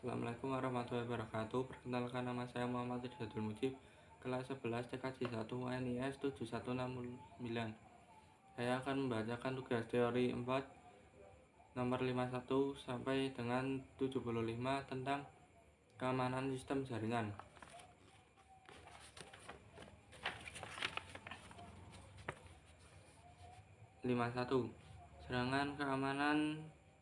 Assalamualaikum warahmatullahi wabarakatuh. Perkenalkan, nama saya Muhammad Ridhatul Mujib, kelas 11 TKJ 1 UNIS 7169. Saya akan membacakan tugas teori 4 nomor 51 sampai dengan 75 tentang keamanan sistem jaringan. 51. Serangan keamanan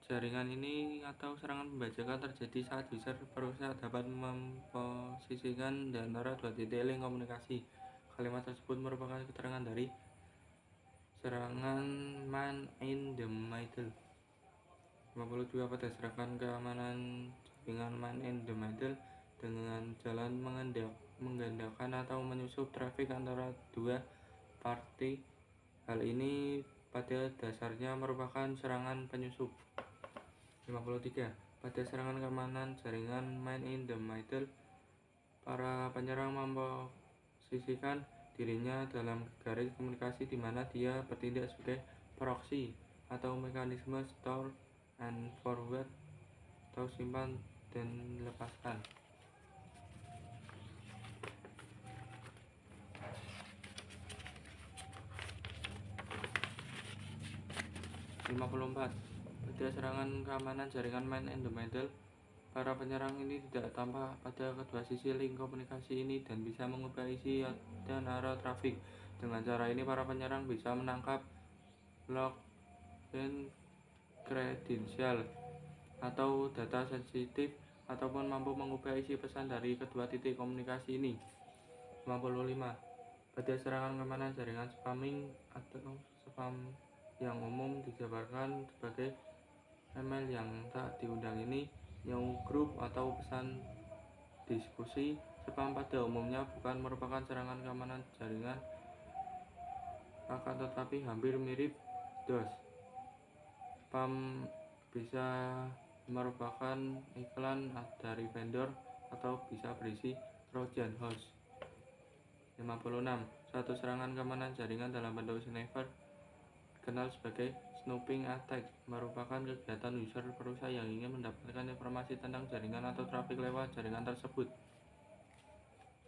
jaringan ini atau serangan pembajakan terjadi saat user perusahaan dapat memposisikan di antara dua titik link komunikasi. Kalimat tersebut merupakan keterangan dari serangan man in the middle. 52. Pada serangan keamanan jaringan man in the middle dengan jalan menggandakan atau menyusup trafik antara dua party, hal ini pada dasarnya merupakan serangan penyusup. 53. Pada serangan keamanan jaringan man in the middle, para penyerang memposisikan dirinya dalam garis komunikasi di mana dia bertindak sebagai proxy atau mekanisme store and forward atau simpan dan lepaskan. 54. Pada serangan keamanan jaringan man in the middle, para penyerang ini tidak tampak pada kedua sisi link komunikasi ini dan bisa mengubah isi dan arah trafik. Dengan cara ini, para penyerang bisa menangkap login kredensial atau data sensitif ataupun mampu mengubah isi pesan dari kedua titik komunikasi ini. 55. Pada serangan keamanan jaringan spamming atau spam yang umum dijabarkan sebagai email yang tak diundang ini, new group atau pesan diskusi. Spam pada umumnya bukan merupakan serangan keamanan jaringan, akan tetapi hampir mirip DOS. Spam bisa merupakan iklan dari vendor atau bisa berisi Trojan horse. 56. Suatu serangan keamanan jaringan dalam bentuk sniper dikenal sebagai snooping attack, merupakan kegiatan user perusahaan yang ingin mendapatkan informasi tentang jaringan atau trafik lewat jaringan tersebut.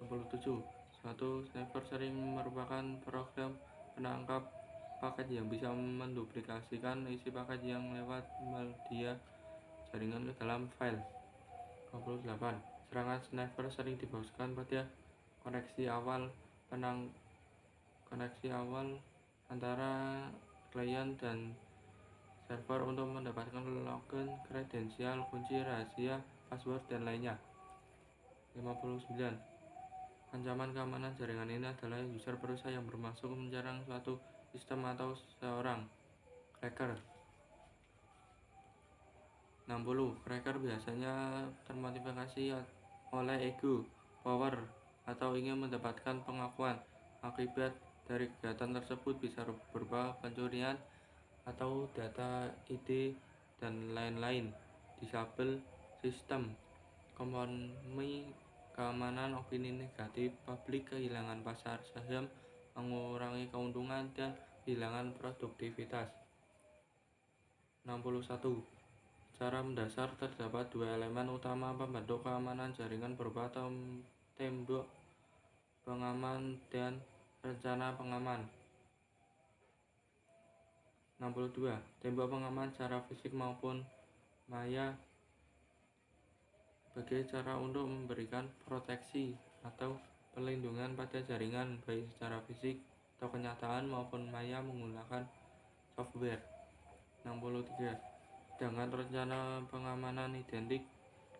67. Suatu sniper sering merupakan program penangkap paket yang bisa menduplikasikan isi paket yang lewat media jaringan ke dalam file. 58. Serangan sniper sering difokuskan pada koneksi awal antara klien dan server untuk mendapatkan login kredensial, kunci rahasia, password, dan lainnya. 59. Ancaman keamanan jaringan ini adalah user berusaha yang bermaksud menyerang suatu sistem atau seorang cracker. 60. Cracker biasanya termotivasi oleh ego, power, atau ingin mendapatkan pengakuan. Akibat dari kegiatan tersebut bisa berupa pencurian atau data ID dan lain-lain. Disable sistem, kompromi keamanan, opini negatif publik, kehilangan pasar saham, mengurangi keuntungan, dan kehilangan produktivitas. 61. Secara mendasar terdapat dua elemen utama pembentuk keamanan jaringan berupa tembok pengaman dan rencana pengaman. 62. Tembok pengaman secara fisik maupun maya sebagai cara untuk memberikan proteksi atau perlindungan pada jaringan baik secara fisik atau kenyataan maupun maya menggunakan software. 63. Sedangkan rencana pengamanan identik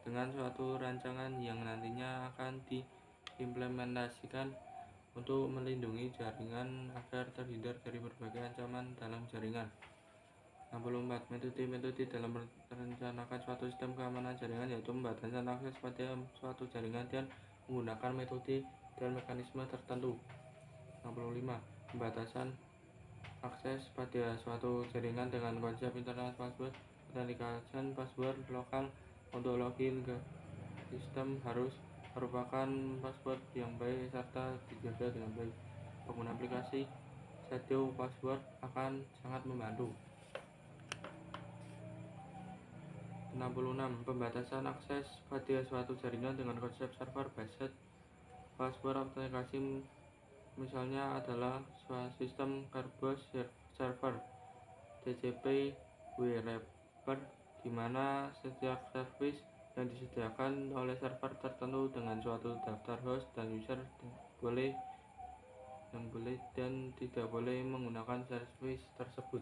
dengan suatu rancangan yang nantinya akan diimplementasikan untuk melindungi jaringan agar terhindar dari berbagai ancaman dalam jaringan. 64. Metode dalam merencanakan suatu sistem keamanan jaringan yaitu membatasan akses pada suatu jaringan dan menggunakan metode dan mekanisme tertentu. 65. Pembatasan akses pada suatu jaringan dengan konsep internet password. Authentication password lokal untuk login ke sistem harus merupakan password yang baik serta dijaga dengan baik. Pengguna aplikasi shadow password akan sangat membantu. 66. Pembatasan akses pada suatu jaringan dengan konsep server-based password authentication misalnya adalah sistem Kerberos Server (TCP) wrapper, di mana setiap service yang disediakan oleh server tertentu dengan suatu daftar host dan user boleh dan tidak boleh menggunakan service tersebut.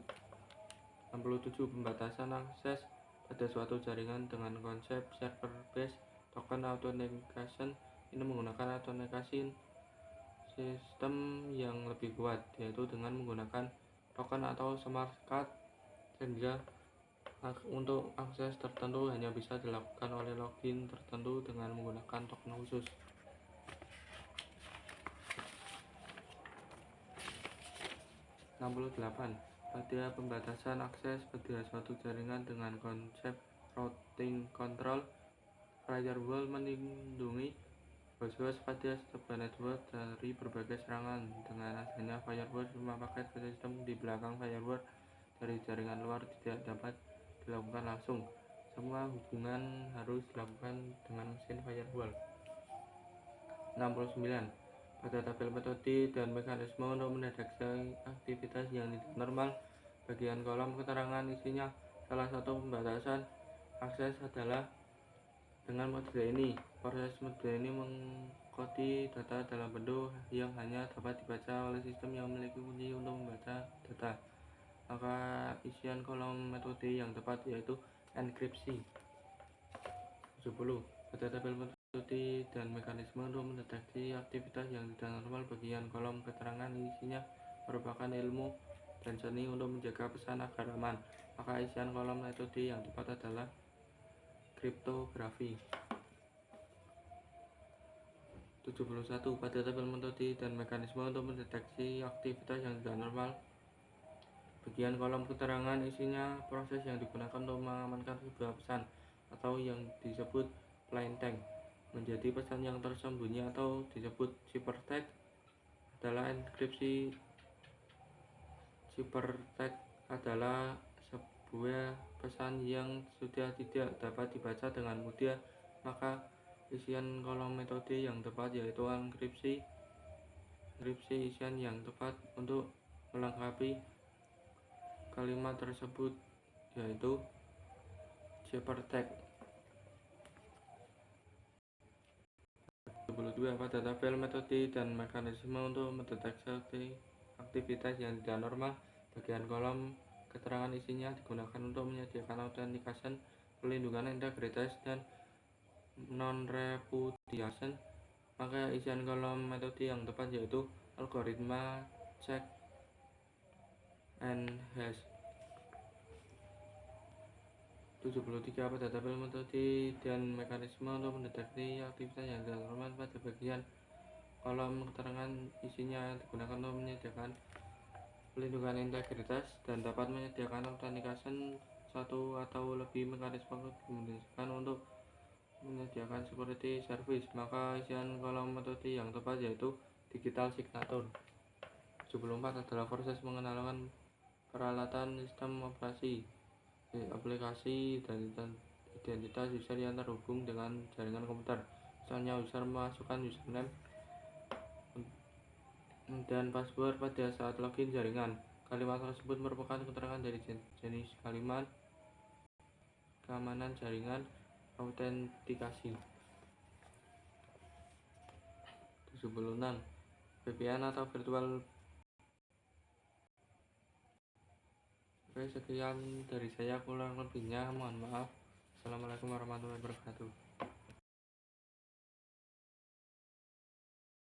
67. Pembatasan akses pada suatu jaringan dengan konsep server-based token authentication ini menggunakan authentication sistem yang lebih kuat, yaitu dengan menggunakan token atau smart card, sehingga untuk akses tertentu hanya bisa dilakukan oleh login tertentu dengan menggunakan token khusus. 68. Pada pembatasan akses pada suatu jaringan dengan konsep routing control, firewall melindungi host-host pada sebuah network dari berbagai serangan. Dengan adanya firewall, semua paket sistem di belakang firewall dari jaringan luar tidak dapat dilakukan langsung. Semua hubungan harus dilakukan dengan mesin firewall. 69. Pada tabel metode dan mekanisme untuk mendeteksi aktivitas yang tidak normal, bagian kolom keterangan isinya salah satu pembatasan akses adalah dengan metode ini. Proses metode ini mengkode data dalam bentuk yang hanya dapat dibaca oleh sistem yang memiliki kunci untuk membaca data. Maka isian kolom metode yang tepat yaitu enkripsi. 70. Pada tabel metode dan mekanisme untuk mendeteksi aktivitas yang tidak normal, bagian kolom keterangan isinya merupakan ilmu dan seni untuk menjaga pesan agar aman. Maka isian kolom metode yang tepat adalah kriptografi. 71. Pada tabel metode dan mekanisme untuk mendeteksi aktivitas yang tidak normal, bagian kolom keterangan isinya proses yang digunakan untuk mengamankan sebuah pesan atau yang disebut plaintext menjadi pesan yang tersembunyi atau disebut ciphertext adalah enkripsi. Ciphertext adalah sebuah pesan yang sudah tidak dapat dibaca dengan mudah, maka isian kolom metode yang tepat yaitu enkripsi. Enkripsi isian yang tepat untuk melengkapi kalimat tersebut yaitu ciphertext. 72. Pada tabel metode dan mekanisme untuk mendeteksi aktivitas yang tidak normal, bagian kolom keterangan isinya digunakan untuk menyediakan authentication, pelindungan integritas, dan non-repudiation. Maka isian kolom metode yang tepat yaitu algoritma check and hash. 73. Pada tabel metode dan mekanisme untuk mendeteksi aktivitas yang tidak normal, pada bagian kolom keterangan isinya digunakan untuk menyediakan pelindungan integritas dan dapat menyediakan authentication satu atau lebih mekanisme digunakan untuk menyediakan security service. Maka isian kolom metode yang tepat yaitu digital signature. 74 adalah proses mengenalkan peralatan sistem operasi, aplikasi, dan identitas user yang terhubung dengan jaringan komputer. Misalnya user memasukkan username dan password pada saat login jaringan. Kalimat tersebut merupakan keterangan dari jenis kalimat keamanan jaringan autentikasi. 76. VPN atau virtual. Oke, sekian dari saya, kurang lebihnya mohon maaf. Assalamualaikum warahmatullahi wabarakatuh.